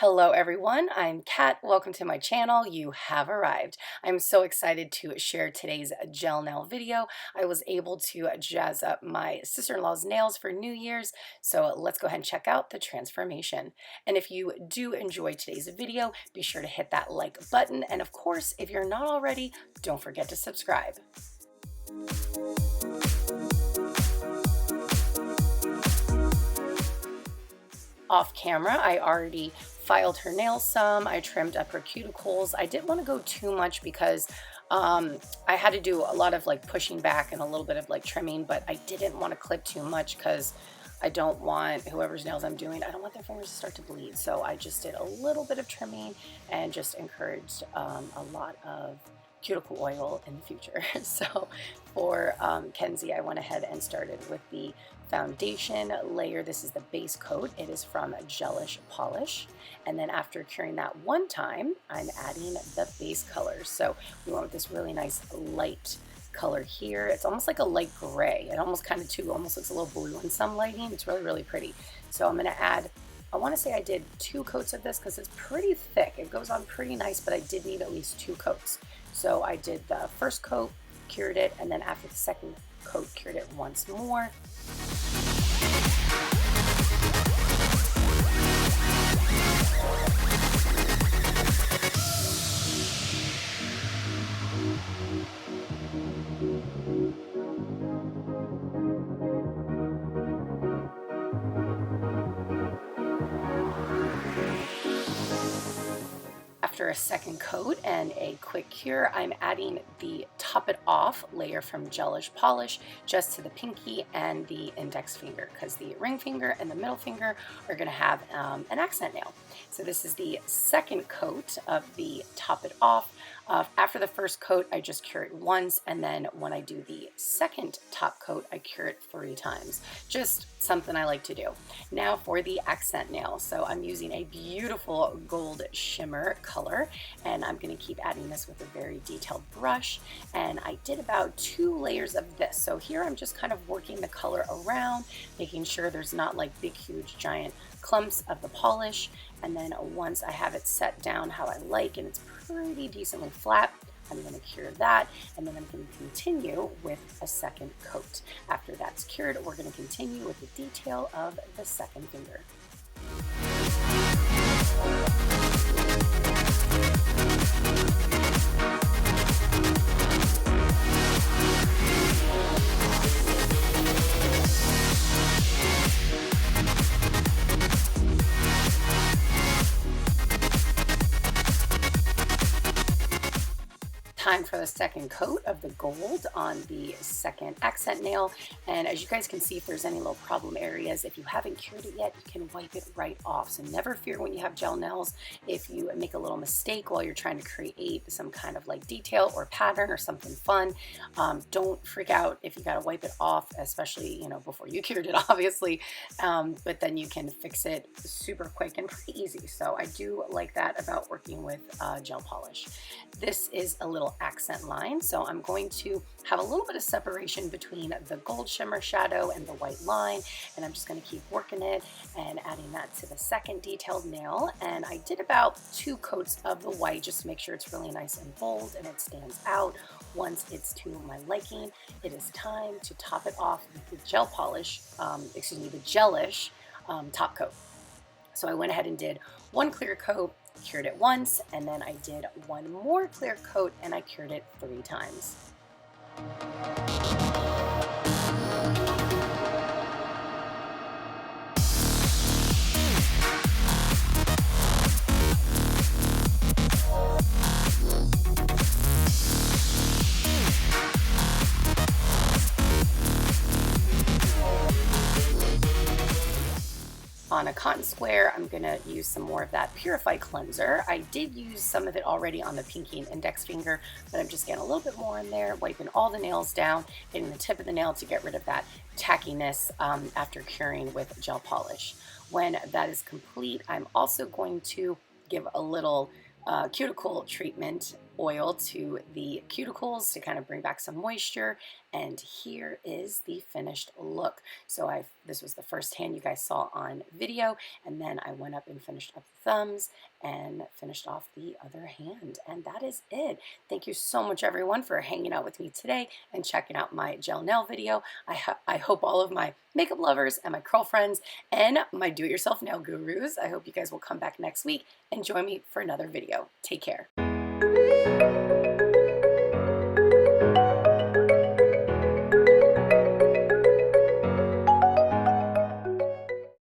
Hello everyone, I'm Kat. Welcome to my channel. You have arrived. I'm so excited to share today's gel nail video. I was able to jazz up my sister-in-law's nails for New Year's, so let's go ahead and check out the transformation. And if you do enjoy today's video, be sure to hit that like button, and of course, if you're not already, don't forget to subscribe. Off camera, I already filed her nails some. I trimmed up her cuticles. I didn't want to go too much because I had to do a lot of like pushing back and a little bit of like trimming, but I didn't want to clip too much because I don't want whoever's nails I'm doing, I don't want their fingers to start to bleed. So I just did a little bit of trimming and just encouraged a lot of cuticle oil in the future. So for Kenzie, I went ahead and started with the foundation layer. This is the base coat. It is from Gelish polish, and then after curing that one time, I'm adding the base color. So we went with this really nice light color here. It's almost like a light gray. It almost kind of too almost looks a little blue in some lighting. It's really pretty. So I'm going to add, I want to say I did 2 coats of this because it's pretty thick. It goes on pretty nice, but I did need at least 2 coats. So I did the first coat, cured it, and then after the second coat, cured it once more. After a second coat and a quick cure, I'm adding the Top It Off layer from Gelish Polish just to the pinky and the index finger, because the ring finger and the middle finger are going to have an accent nail. So this is the second coat of the Top It Off. After the first coat, I just cure it once, and then when I do the second top coat, I cure it 3 times. Just something I like to do. Now for the accent nail. So I'm using a beautiful gold shimmer color, and I'm going to keep adding this with a very detailed brush, and I did about 2 layers of this. So here I'm just kind of working the color around, making sure there's not like big, huge, giant clumps of the polish, and then once I have it set down how I like and it's pretty decently flat, I'm going to cure that, and then I'm going to continue with a second coat. After that's cured, we're going to continue with the detail of the second finger. Time for the second coat of the gold on the second accent nail, and as you guys can see, if there's any little problem areas, if you haven't cured it yet, you can wipe it right off. So never fear when you have gel nails if you make a little mistake while you're trying to create some kind of like detail or pattern or something fun. Don't freak out if you got to wipe it off, especially before you cured it, obviously, but then you can fix it super quick and pretty easy. So I do like that about working with gel polish. This is a little accent line, so I'm going to have a little bit of separation between the gold shimmer shadow and the white line, and I'm just going to keep working it and adding that to the second detailed nail. And I did about 2 coats of the white just to make sure it's really nice and bold and it stands out. Once it's to my liking, it is time to top it off with the gel polish, the Gelish top coat. So I went ahead and did 1 clear coat, cured it once, and then I did 1 more clear coat and I cured it 3 times. On a cotton square, I'm going to use some more of that Purify cleanser. I did use some of it already on the pinky and index finger, but I'm just getting a little bit more in there, wiping all the nails down, getting the tip of the nail to get rid of that tackiness after curing with gel polish. When that is complete, I'm also going to give a little cuticle treatment oil to the cuticles to kind of bring back some moisture. And here is the finished look. So this was the first hand you guys saw on video, and then I went up and finished up the thumbs and finished off the other hand. And that is it. Thank you so much, everyone, for hanging out with me today and checking out my gel nail video. I hope all of my makeup lovers and my curl friends and my do-it-yourself nail gurus, I hope you guys will come back next week and join me for another video. Take care.